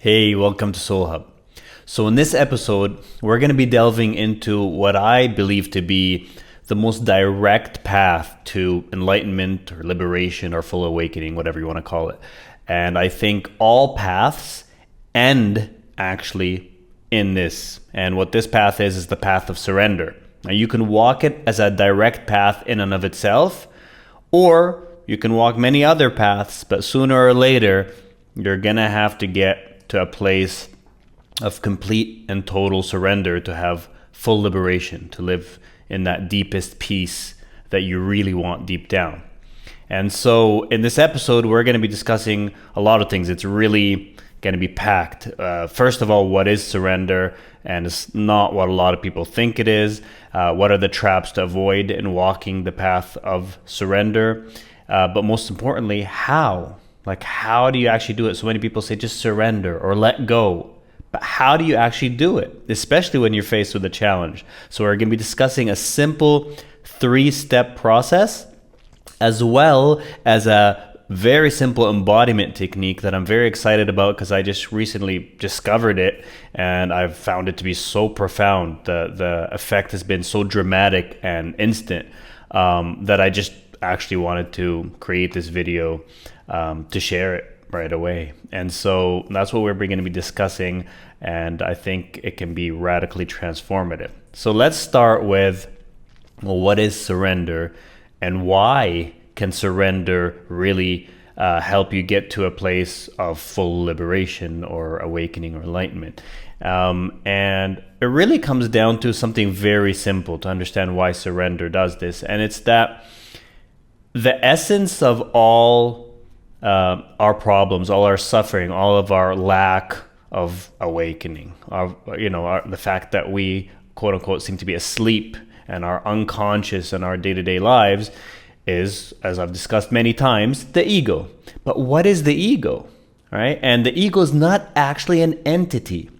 Hey, welcome to Soul Hub. So, in this episode, we're going to be delving into what I believe to be the most direct path to enlightenment or liberation or full awakening, whatever you want to call it. And I think all paths end actually in this. And what this path is the path of surrender. Now, you can walk it as a direct path in and of itself, or you can walk many other paths, but sooner or later, you're going to have to get to a place of complete and total surrender to have full liberation, to live in that deepest peace that you really want deep down. And so in this episode, we're going to be discussing a lot of things. It's really going to be packed. First of all, what is surrender? And it's not what a lot of people think it is. What are the traps to avoid in walking the path of surrender? But most importantly, how? Like, how do you actually do it? So many people say just surrender or let go. But how do you actually do it? Especially when you're faced with a challenge. So we're going to be discussing a simple 3-step process, as well as a very simple embodiment technique that I'm very excited about because I just recently discovered it and I've found it to be so profound. The effect has been so dramatic and instant that I just actually wanted to create this video to share it right away. And so that's what we're going to be discussing, and I think it can be radically transformative. So let's start with, well, what is surrender, and why can surrender really help you get to a place of full liberation or awakening or enlightenment? And it really comes down to something very simple to understand why surrender does this, and it's that the essence of all our problems, all our suffering, all of our lack of awakening, the fact that we, quote unquote, seem to be asleep and are unconscious in our day-to-day lives is, as I've discussed many times, the ego. But what is the ego, right? And the ego is not actually an entity.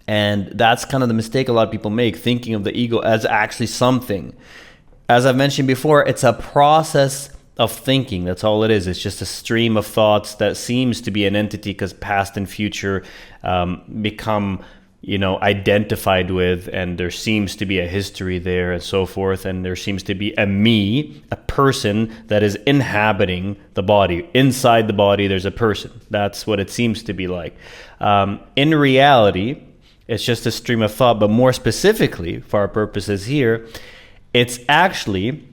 And that's kind of the mistake a lot of people make, thinking of the ego as actually something. As I've mentioned before, it's a process of thinking. That's all it is. It's just a stream of thoughts that seems to be an entity because past and future become, identified with, and there seems to be a history there and so forth. And there seems to be a me, a person that is inhabiting the body. Inside the body, there's a person. That's what it seems to be like. In reality, it's just a stream of thought, but more specifically, for our purposes here, it's actually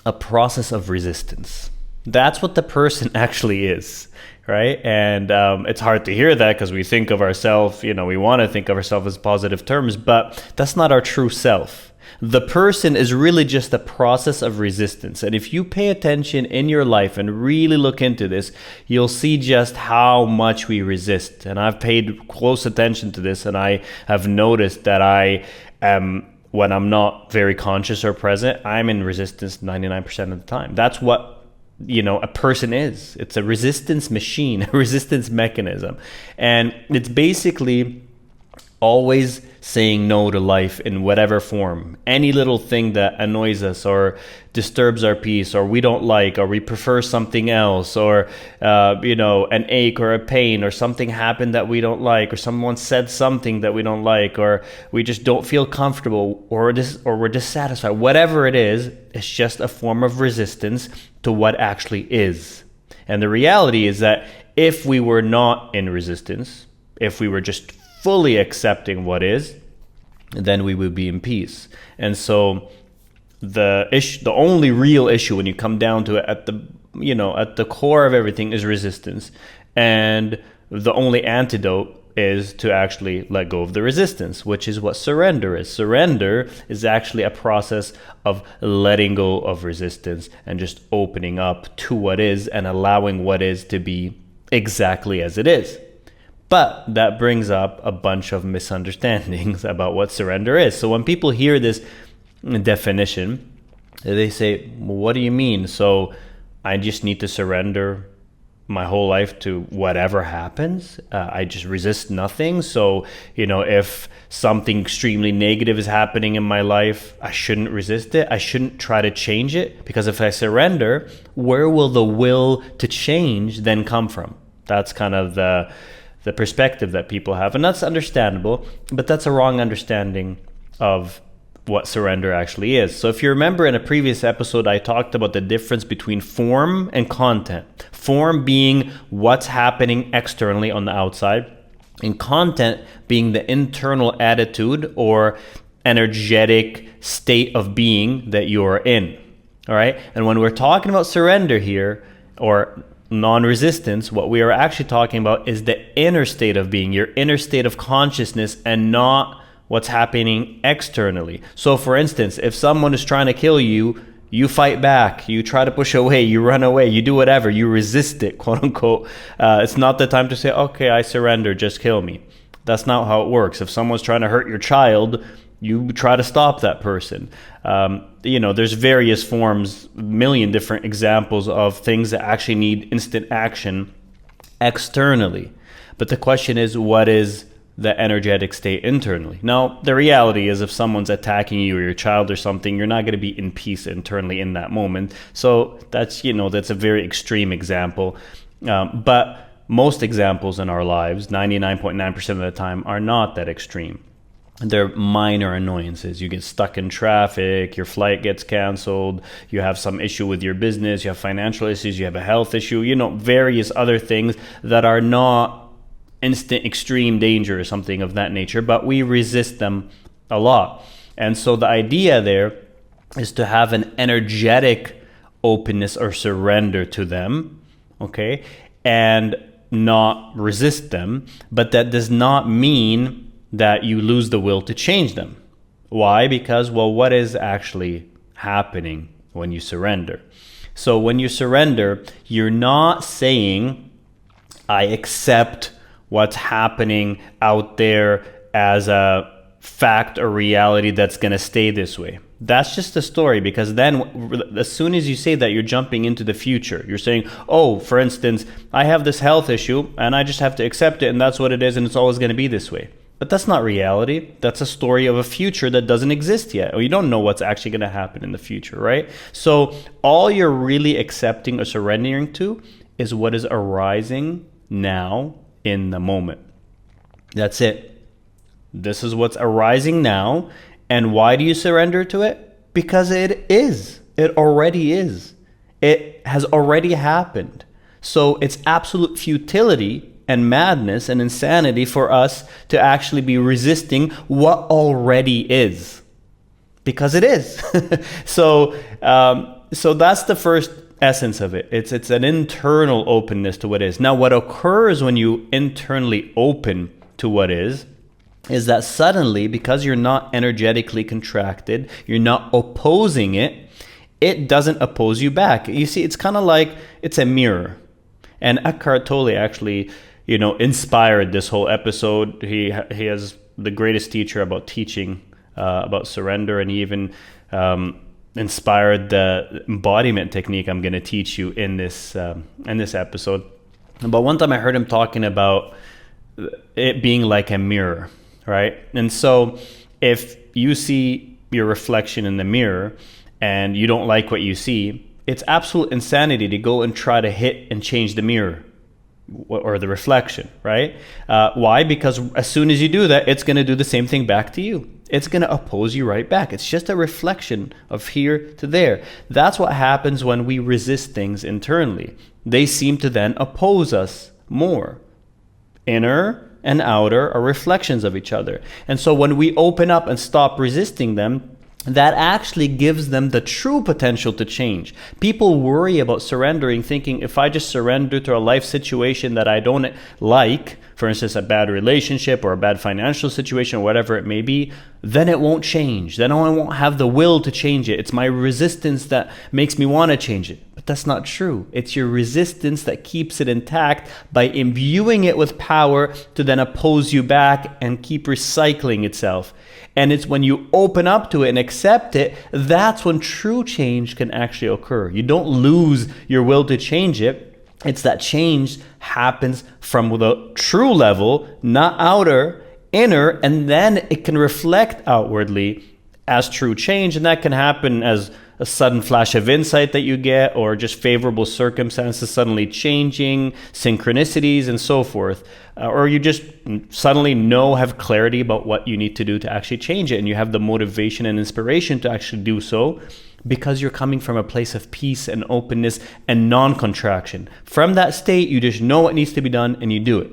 a process of resistance. That's what the person actually is, right? And it's hard to hear that because we think of ourselves, we want to think of ourselves as positive terms, but that's not our true self. The person is really just a process of resistance. And if you pay attention in your life and really look into this, you'll see just how much we resist. And I've paid close attention to this, and I have noticed that I am, when I'm not very conscious or present, I'm in resistance 99% of the time. That's what, a person is. It's a resistance machine, a resistance mechanism. And it's basically always saying no to life in whatever form. Any little thing that annoys us or disturbs our peace, or we don't like, or we prefer something else, or an ache or a pain, or something happened that we don't like, or someone said something that we don't like, or we just don't feel comfortable, or we're dissatisfied. Whatever it is, it's just a form of resistance to what actually is. And the reality is that if we were not in resistance, if we were just fully accepting what is, then we would be in peace. And so the only real issue when you come down to it, at the core of everything, is resistance. And the only antidote is to actually let go of the resistance, which is what surrender is. Surrender is actually a process of letting go of resistance and just opening up to what is and allowing what is to be exactly as it is. But that brings up a bunch of misunderstandings about what surrender is. So when people hear this definition, they say, well, what do you mean? So I just need to surrender my whole life to whatever happens? I just resist nothing? So, if something extremely negative is happening in my life, I shouldn't resist it? I shouldn't try to change it? Because if I surrender, where will the will to change then come from? That's kind of the the perspective that people have. And that's understandable, but that's a wrong understanding of what surrender actually is. So if you remember in a previous episode, I talked about the difference between form and content. Form being what's happening externally on the outside, and content being the internal attitude or energetic state of being that you're in. All right. And when we're talking about surrender here, or non-resistance, what we are actually talking about is the inner state of being, your inner state of consciousness, and not what's happening externally. So for instance, if someone is trying to kill you, you fight back, you try to push away, you run away, you do whatever, you resist it, quote unquote. It's not the time to say, okay, I surrender, just kill me. That's not how it works. If someone's trying to hurt your child, you try to stop that person. There's various forms, a million different examples of things that actually need instant action externally. But the question is, what is the energetic state internally? Now, the reality is if someone's attacking you or your child or something, you're not going to be in peace internally in that moment. So that's a very extreme example. But most examples in our lives, 99.9% of the time, are not that extreme. They're minor annoyances. You get stuck in traffic, your flight gets canceled, you have some issue with your business, you have financial issues, you have a health issue, various other things that are not instant extreme danger or something of that nature, but we resist them a lot. And so the idea there is to have an energetic openness or surrender to them, okay, and not resist them. But that does not mean that you lose the will to change them. Why? Because, what is actually happening when you surrender? So when you surrender, you're not saying, I accept what's happening out there as a fact or reality that's going to stay this way. That's just a story, because then as soon as you say that, you're jumping into the future. You're saying, for instance, I have this health issue and I just have to accept it, and that's what it is, and it's always going to be this way. But that's not reality. That's a story of a future that doesn't exist yet. Or you don't know what's actually going to happen in the future, right? So all you're really accepting or surrendering to is what is arising now in the moment. That's it. This is what's arising now. And why do you surrender to it? Because it is. It already is. It has already happened. So it's absolute futility and madness and insanity for us to actually be resisting what already is, because it is. So that's the first essence of it. It's an internal openness to what is. Now, what occurs when you internally open to what is that suddenly, because you're not energetically contracted, you're not opposing it, it doesn't oppose you back. You see, it's kind of like it's a mirror. And Eckhart Tolle actually inspired this whole episode. He has the greatest teacher about teaching about surrender, and he even inspired the embodiment technique I'm going to teach you in this episode. But one time I heard him talking about it being like a mirror, right? And so if you see your reflection in the mirror and you don't like what you see, it's absolute insanity to go and try to hit and change the mirror or the reflection, right? Why? Because as soon as you do that, it's going to do the same thing back to you. It's going to oppose you right back. It's just a reflection of here to there. That's what happens when we resist things internally. They seem to then oppose us more. Inner and outer are reflections of each other. And so when we open up and stop resisting them, that actually gives them the true potential to change. People worry about surrendering, thinking if I just surrender to a life situation that I don't like, for instance, a bad relationship or a bad financial situation or whatever it may be, then it won't change. Then I won't have the will to change it. It's my resistance that makes me want to change it. But that's not true. It's your resistance that keeps it intact by imbuing it with power to then oppose you back and keep recycling itself. And it's when you open up to it and accept it, that's when true change can actually occur. You don't lose your will to change it. It's that change happens from the true level, not outer, inner, and then it can reflect outwardly as true change. And that can happen as a sudden flash of insight that you get, or just favorable circumstances suddenly changing, synchronicities and so forth. Or you just suddenly have clarity about what you need to do to actually change it, and you have the motivation and inspiration to actually do so because you're coming from a place of peace and openness and non-contraction. From that state, you just know what needs to be done and you do it.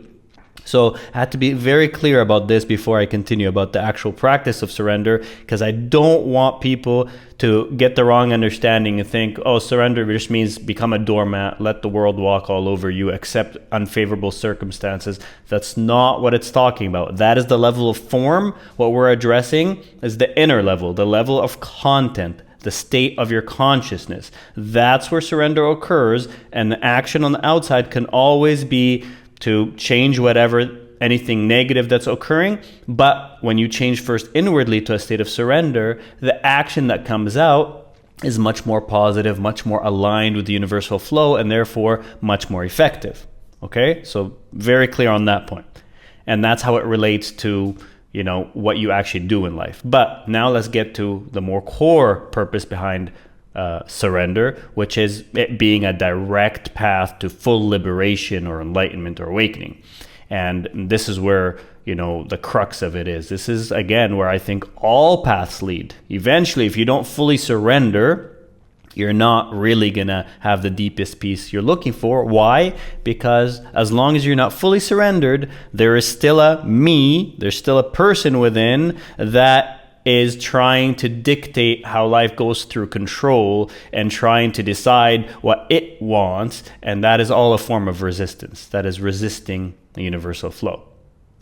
So I had to be very clear about this before I continue about the actual practice of surrender, because I don't want people to get the wrong understanding and think, oh, surrender just means become a doormat, let the world walk all over you, accept unfavorable circumstances. That's not what it's talking about. That is the level of form. What we're addressing is the inner level, the level of content, the state of your consciousness. That's where surrender occurs, and the action on the outside can always be to change anything negative that's occurring. But when you change first inwardly to a state of surrender, the action that comes out is much more positive, much more aligned with the universal flow, and therefore much more effective. Okay? So very clear on that point. And that's how it relates to, what you actually do in life. But now let's get to the more core purpose behind surrender, which is it being a direct path to full liberation or enlightenment or awakening. And this is where, the crux of it is. This is, again, where I think all paths lead. Eventually, if you don't fully surrender, you're not really going to have the deepest peace you're looking for. Why? Because as long as you're not fully surrendered, there is still there's still a person within that is trying to dictate how life goes through control and trying to decide what it wants. And that is all a form of resistance. That is resisting the universal flow.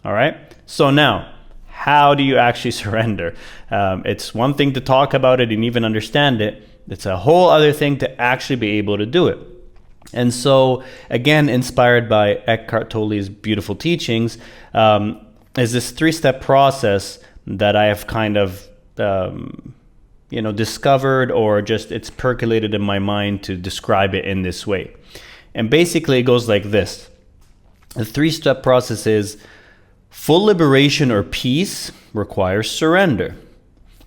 All right? So now, how do you actually surrender? It's one thing to talk about it and even understand it. It's a whole other thing to actually be able to do it. And so, again, inspired by Eckhart Tolle's beautiful teachings, is this 3-step process that I have kind of, discovered, or just it's percolated in my mind to describe it in this way. And basically it goes like this. The 3-step process is full liberation or peace requires surrender.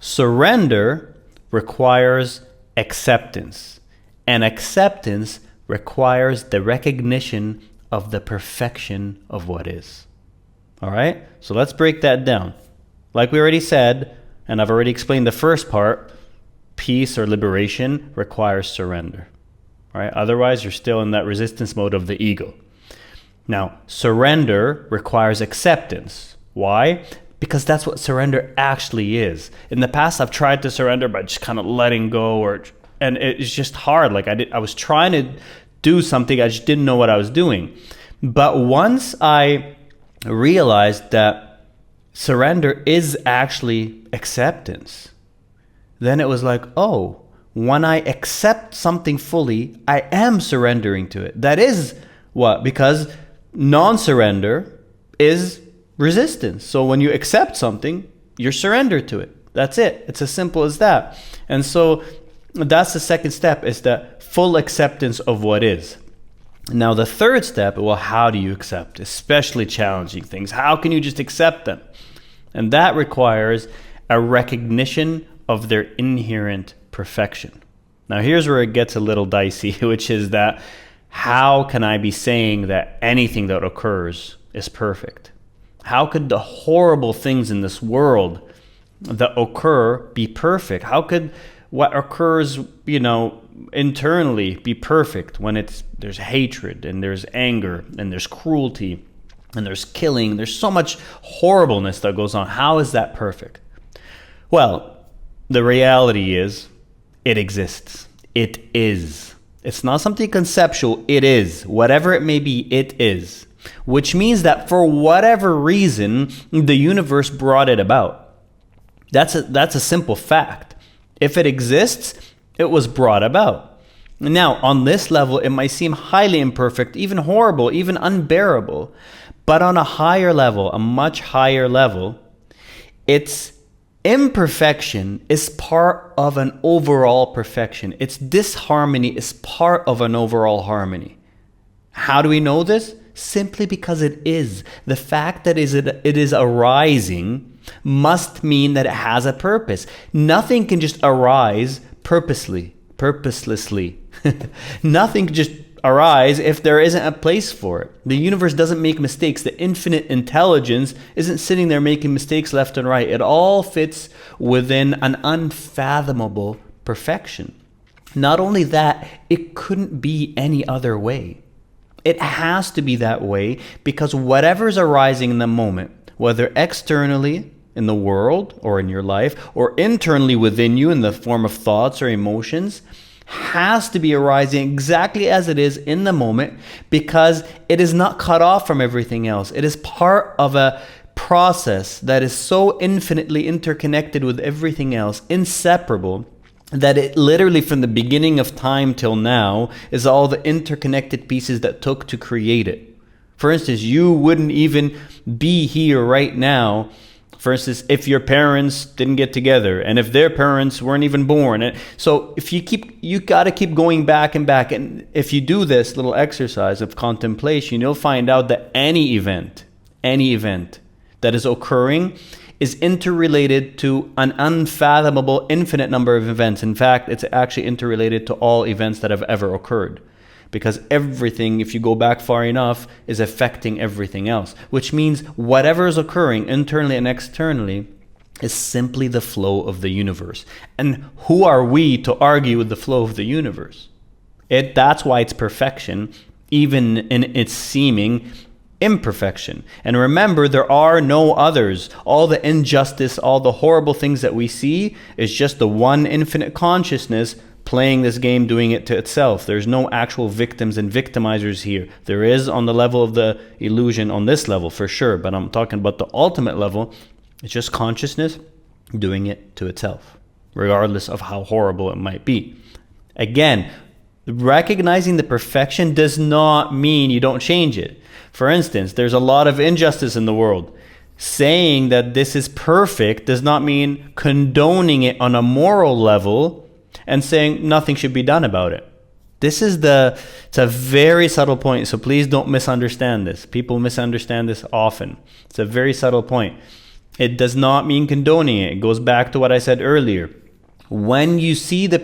Surrender requires acceptance. And acceptance requires the recognition of the perfection of what is. All right? So let's break that down. Like we already said, and I've already explained the first part, peace or liberation requires surrender. All right? Otherwise, you're still in that resistance mode of the ego. Now, surrender requires acceptance. Why? Because that's what surrender actually is. In the past, I've tried to surrender by just kind of letting go, and it's just hard. Like I was trying to do something, I just didn't know what I was doing. But once I realized that surrender is actually acceptance, then it was like, oh, when I accept something fully, I am surrendering to it. That is what? Because non-surrender is resistance. So when you accept something, you're surrendered to it. That's it. It's as simple as that. And so that's the second step, is the full acceptance of what is. Now the third step, well, how do you accept, especially challenging things? How can you just accept them? And that requires a recognition of their inherent perfection. Now here's where it gets a little dicey, which is that how can I be saying that anything that occurs is perfect? How could the horrible things in this world that occur be perfect? How could what occurs, internally be perfect when there's hatred and there's anger and there's cruelty and there's killing? There's so much horribleness that goes on. How is that perfect? Well, the reality is it exists. It is. It's not something conceptual. It is. Whatever it may be, it is. Which means that for whatever reason, the universe brought it about. That's a simple fact. If it exists, it was brought about. Now, on this level, it might seem highly imperfect, even horrible, even unbearable. But on a higher level, a much higher level, its imperfection is part of an overall perfection. Its disharmony is part of an overall harmony. How do we know this? Simply because it is. The fact that it is arising must mean that it has a purpose. Nothing can just arise purposelessly. Nothing can just arise if there isn't a place for it. The universe doesn't make mistakes. The infinite intelligence isn't sitting there making mistakes left and right. It all fits within an unfathomable perfection. Not only that, it couldn't be any other way. It has to be that way because whatever's arising in the moment, whether externally in the world or in your life, or internally within you in the form of thoughts or emotions, has to be arising exactly as it is in the moment because it is not cut off from everything else. It is part of a process that is so infinitely interconnected with everything else, inseparable, that it literally from the beginning of time till now is all the interconnected pieces that took to create it. For instance, you wouldn't even be here right now, for instance, if your parents didn't get together and if their parents weren't even born. And so if you got to keep going back and back. And if you do this little exercise of contemplation, you'll find out that any event that is occurring is interrelated to an unfathomable infinite number of events. In fact, it's actually interrelated to all events that have ever occurred. Because everything, if you go back far enough, is affecting everything else. Which means whatever is occurring internally and externally is simply the flow of the universe. And who are we to argue with the flow of the universe? That's why it's perfection, even in its seeming imperfection. And remember, there are no others. All the injustice, all the horrible things that we see is just the one infinite consciousness playing this game, doing it to itself. There's no actual victims and victimizers here. There is on the level of the illusion on this level for sure, but I'm talking about the ultimate level. It's just consciousness doing it to itself, regardless of how horrible it might be. Again, recognizing the perfection does not mean you don't change it. For instance, there's a lot of injustice in the world. Saying that this is perfect does not mean condoning it on a moral level and saying nothing should be done about it. It's a very subtle point, so please don't misunderstand this. People misunderstand this often. It's a very subtle point. It does not mean condoning it. It goes back to what I said earlier. When you see the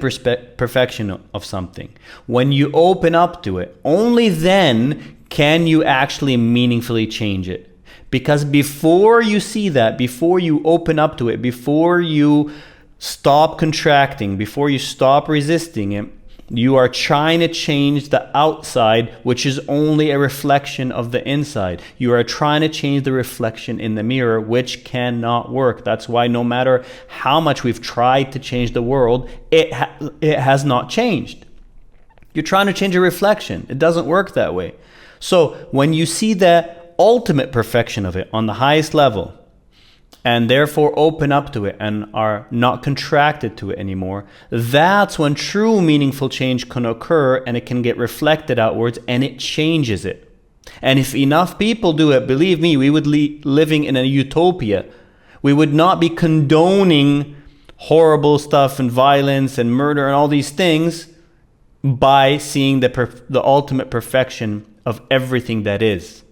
perfection of something, when you open up to it, only then can you actually meaningfully change it. Because before you see that, before you open up to it, before you stop contracting, before you stop resisting it, you are trying to change the outside, which is only a reflection of the inside. You are trying to change the reflection in the mirror, which cannot work. That's why no matter how much we've tried to change the world, it has not changed. You're trying to change a reflection. It doesn't work that way. So when you see the ultimate perfection of it on the highest level, and therefore open up to it and are not contracted to it anymore, that's when true meaningful change can occur and it can get reflected outwards and it changes it. And if enough people do it, believe me, we would be living in a utopia. We would not be condoning horrible stuff and violence and murder and all these things by seeing the ultimate perfection of everything that is.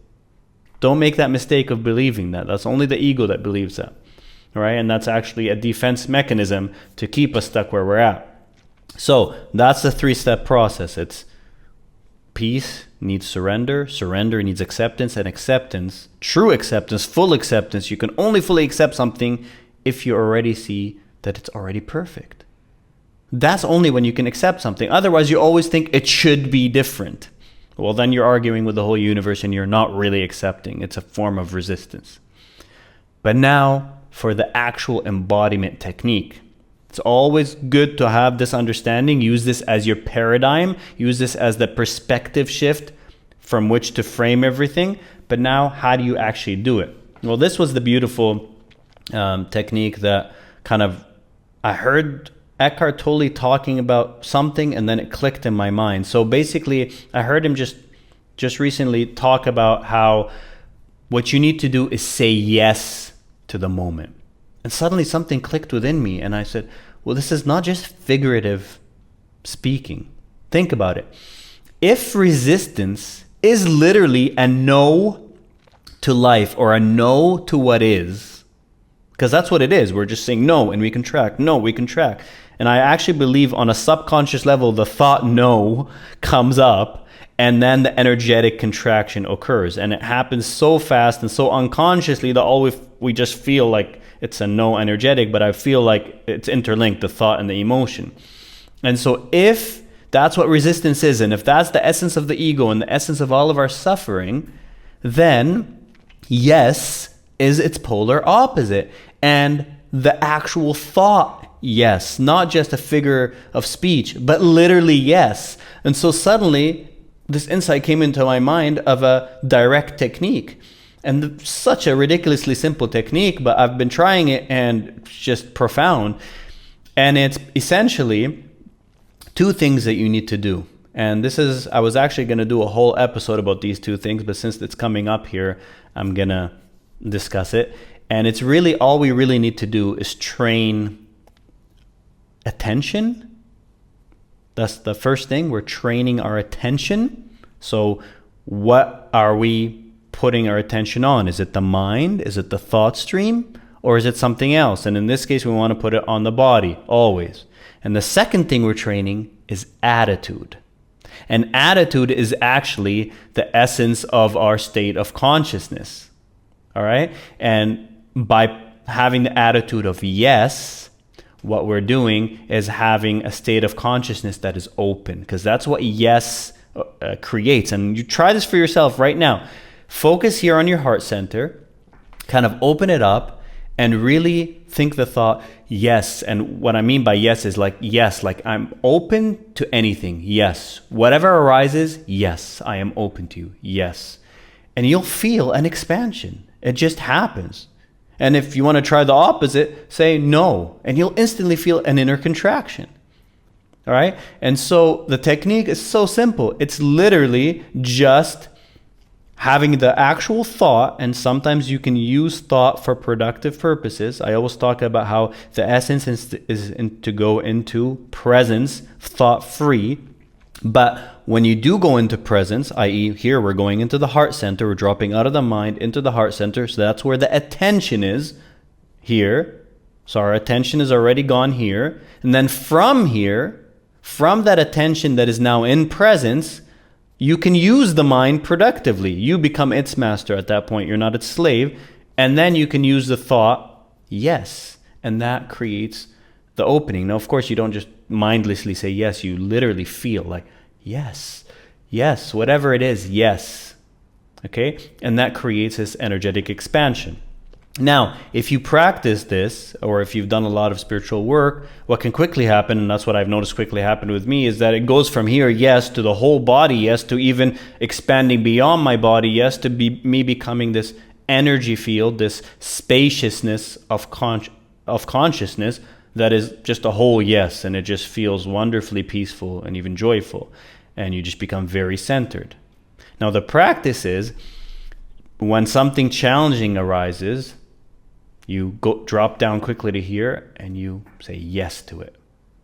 Don't make that mistake of believing that. That's only the ego that believes that. All right? And that's actually a defense mechanism to keep us stuck where we're at. So that's the 3-step process. It's peace needs surrender, surrender needs acceptance, and acceptance, true acceptance, full acceptance. You can only fully accept something if you already see that it's already perfect. That's only when you can accept something. Otherwise, you always think it should be different. Well, then you're arguing with the whole universe and you're not really accepting. It's a form of resistance. But now, for the actual embodiment technique. It's always good to have this understanding. Use this as your paradigm. Use this as the perspective shift from which to frame everything. But now, how do you actually do it? Well, this was the beautiful technique that I heard Eckhart Tolle talking about something and then it clicked in my mind. So basically, I heard him just recently talk about how what you need to do is say yes to the moment. And suddenly something clicked within me and I said, well, this is not just figurative speaking. Think about it. If resistance is literally a no to life or a no to what is, because that's what it is. We're just saying no and we contract, no, we contract. And I actually believe on a subconscious level, the thought no comes up, and then the energetic contraction occurs. And it happens so fast and so unconsciously that all we just feel like it's a no energetic, but I feel like it's interlinked, the thought and the emotion. And so if that's what resistance is, and if that's the essence of the ego and the essence of all of our suffering, then yes is its polar opposite. And the actual thought, yes, not just a figure of speech, but literally yes. And so suddenly this insight came into my mind of a direct technique. And such a ridiculously simple technique, but I've been trying it and it's just profound. And it's essentially two things that you need to do. And I was actually going to do a whole episode about these two things, but since it's coming up here, I'm going to discuss it. And it's really all we really need to do is train attention. That's the first thing. We're training our attention. So what are we putting our attention on? Is it the mind? Is it the thought stream? Or is it something else? And in this case, we want to put it on the body, always. And the second thing we're training is attitude. And attitude is actually the essence of our state of consciousness. All right? And by having the attitude of yes, what we're doing is having a state of consciousness that is open, because that's what yes creates. And you try this for yourself right now. Focus here on your heart center, kind of open it up, and really think the thought, yes. And what I mean by yes is like, yes, like I'm open to anything. Yes. Whatever arises, yes, I am open to you. Yes. And you'll feel an expansion. It just happens. And if you want to try the opposite, say no, and you'll instantly feel an inner contraction. All right? And so the technique is so simple. It's literally just having the actual thought, and sometimes you can use thought for productive purposes. I always talk about how the essence is to go into presence, thought-free. But when you do go into presence, i.e. here we're going into the heart center, we're dropping out of the mind into the heart center, so that's where the attention is here. So our attention is already gone here. And then from here, from that attention that is now in presence, you can use the mind productively. You become its master at that point. You're not its slave. And then you can use the thought, yes. And that creates the opening. Now, of course, you don't just mindlessly say yes. You literally feel like, yes, yes, whatever it is, yes. Okay? And that creates this energetic expansion. Now, if you practice this, or if you've done a lot of spiritual work, what can quickly happen, and that's what I've noticed quickly happened with me, is that it goes from here, yes, to the whole body, yes, to even expanding beyond my body, yes, to me becoming this energy field, this spaciousness of consciousness that is just a whole yes, and it just feels wonderfully peaceful and even joyful, and you just become very centered. Now, the practice is when something challenging arises, you drop down quickly to here and you say yes to it.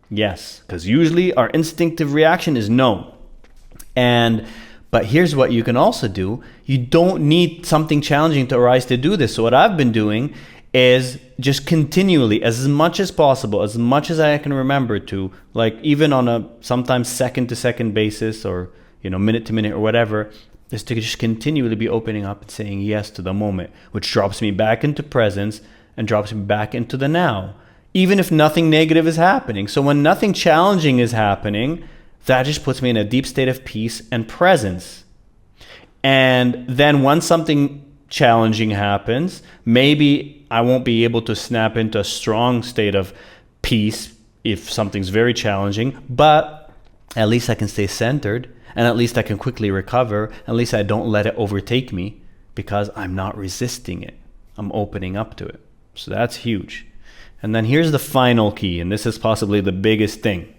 Yes, because usually our instinctive reaction is no. But here's what you can also do. You don't need something challenging to arise to do this. So what I've been doing is just continually, as much as possible, as much as I can remember to, like even on a sometimes second to second basis, or minute to minute or whatever, is to just continually be opening up and saying yes to the moment, which drops me back into presence and drops me back into the now, even if nothing negative is happening. So when nothing challenging is happening, that just puts me in a deep state of peace and presence. And then once something challenging happens, maybe I won't be able to snap into a strong state of peace if something's very challenging, but at least I can stay centered, and at least I can quickly recover. At least I don't let it overtake me because I'm not resisting it. I'm opening up to it. So that's huge. And then here's the final key, and this is possibly the biggest thing.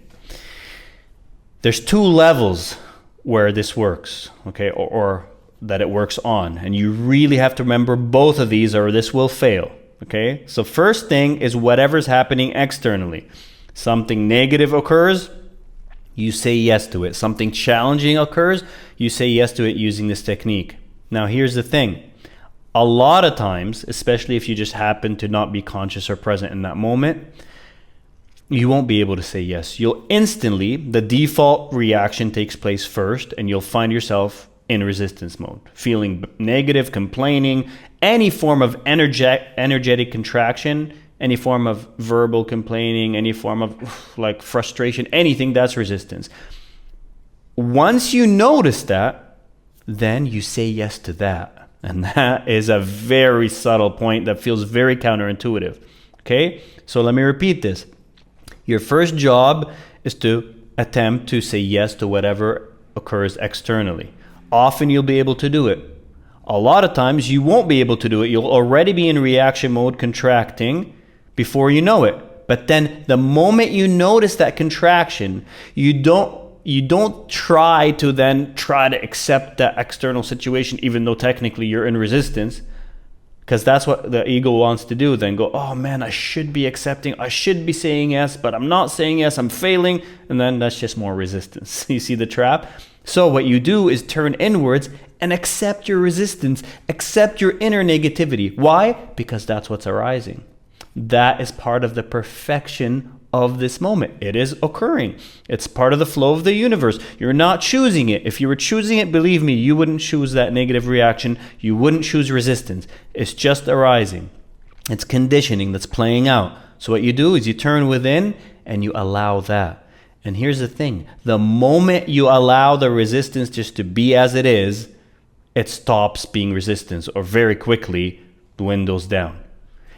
There's two levels where this works, okay, or that it works on. And you really have to remember both of these or this will fail, okay? So first thing is whatever's happening externally. Something negative occurs, you say yes to it. Something challenging occurs, you say yes to it using this technique. Now here's the thing. A lot of times, especially if you just happen to not be conscious or present in that moment, you won't be able to say yes. You'll instantly, the default reaction takes place first, and you'll find yourself in resistance mode, feeling negative, complaining, any form of energetic contraction, any form of verbal complaining, any form of like frustration, anything, that's resistance. Once you notice that, then you say yes to that. And that is a very subtle point that feels very counterintuitive. Okay? So let me repeat this. Your first job is to attempt to say yes to whatever occurs externally. Often you'll be able to do it. A lot of times you won't be able to do it. You'll already be in reaction mode, contracting, before you know it. But then the moment you notice that contraction, you don't try to accept that external situation, even though technically you're in resistance, because that's what the ego wants to do. Then go, oh man, I should be accepting, I should be saying yes, but I'm not saying yes, I'm failing. And then that's just more resistance. You see the trap? So what you do is turn inwards and accept your resistance, accept your inner negativity. Why? Because that's what's arising. That is part of the perfection of this moment. It is occurring. It's part of the flow of the universe. You're not choosing it. If you were choosing it, believe me, you wouldn't choose that negative reaction. You wouldn't choose resistance. It's just arising. It's conditioning that's playing out. So what you do is you turn within and you allow that. And here's the thing. The moment you allow the resistance just to be as it is, it stops being resistance, or very quickly dwindles down.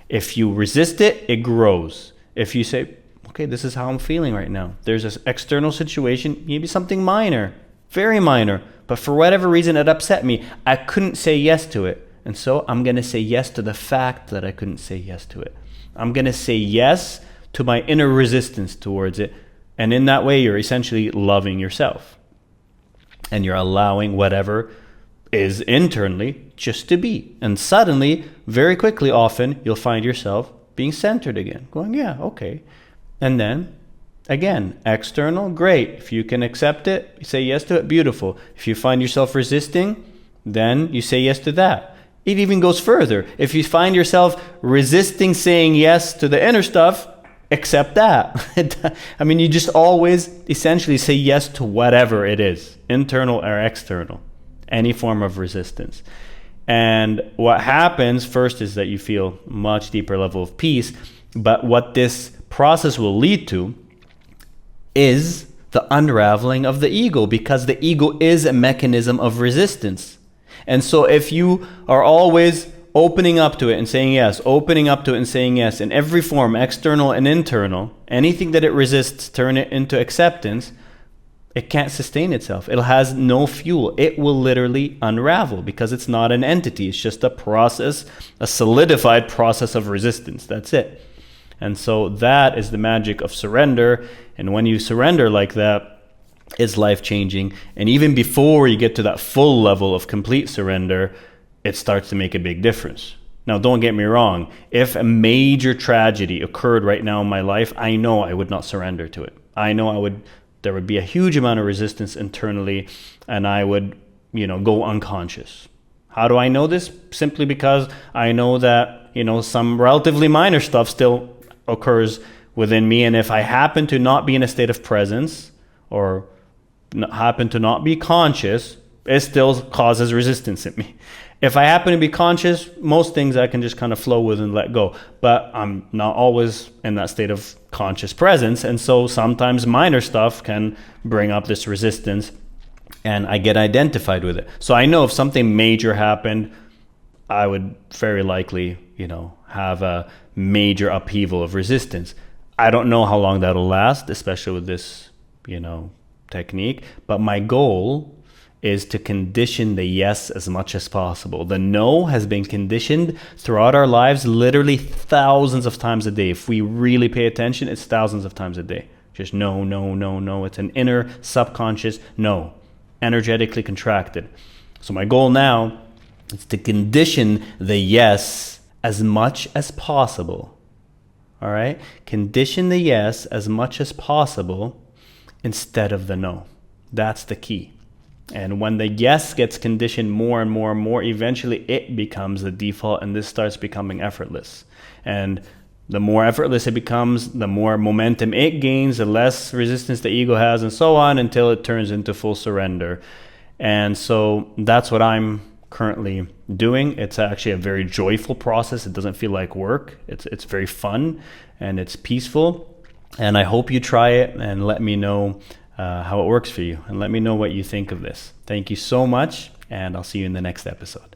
If you resist it, it grows. If you say, okay, this is how I'm feeling right now. There's this external situation, maybe something minor, very minor, but for whatever reason it upset me. I couldn't say yes to it. And so I'm going to say yes to the fact that I couldn't say yes to it. I'm going to say yes to my inner resistance towards it. And in that way, you're essentially loving yourself. And you're allowing whatever is internally just to be. And suddenly, very quickly, often, you'll find yourself being centered again. Going, yeah, okay. And then, again, external, great. If you can accept it, you say yes to it, beautiful. If you find yourself resisting, then you say yes to that. It even goes further. If you find yourself resisting saying yes to the inner stuff, accept that. I mean, you just always essentially say yes to whatever it is, internal or external, any form of resistance. And what happens first is that you feel much deeper level of peace. But what this process will lead to is the unraveling of the ego, because the ego is a mechanism of resistance. And so if you are always opening up to it and saying yes, opening up to it and saying yes in every form, external and internal, anything that it resists, turn it into acceptance, it can't sustain itself. It has no fuel. It will literally unravel because it's not an entity. It's just a process, a solidified process of resistance. That's it. And so that is the magic of surrender. And when you surrender like that, it's life-changing. And even before you get to that full level of complete surrender, it starts to make a big difference. Now, don't get me wrong. If a major tragedy occurred right now in my life, I know I would not surrender to it. I know there would be a huge amount of resistance internally, and I would, go unconscious. How do I know this? Simply because I know that, some relatively minor stuff still occurs within me. And if I happen to not be in a state of presence or happen to not be conscious, it still causes resistance in me. If I happen to be conscious, most things I can just kind of flow with and let go. But I'm not always in that state of conscious presence. And so sometimes minor stuff can bring up this resistance and I get identified with it. So I know if something major happened, I would very likely, have a major upheaval of resistance. I don't know how long that'll last, especially with this, technique. But my goal is to condition the yes as much as possible. The no has been conditioned throughout our lives, literally thousands of times a day. If we really pay attention, it's thousands of times a day. Just no, no, no, no. It's an inner subconscious no, energetically contracted. So my goal now is to condition the yes as much as possible. All right? Condition the yes as much as possible instead of the no. That's the key. And when the yes gets conditioned more and more and more, eventually it becomes the default and this starts becoming effortless. And The more effortless it becomes, the more momentum it gains, the less resistance the ego has, and so on, until it turns into full surrender. And so that's what I'm currently doing. It's actually a very joyful process. It doesn't feel like work. It's very fun and it's peaceful. And I hope you try it and let me know how it works for you, and let me know what you think of this. Thank you so much, and I'll see you in the next episode.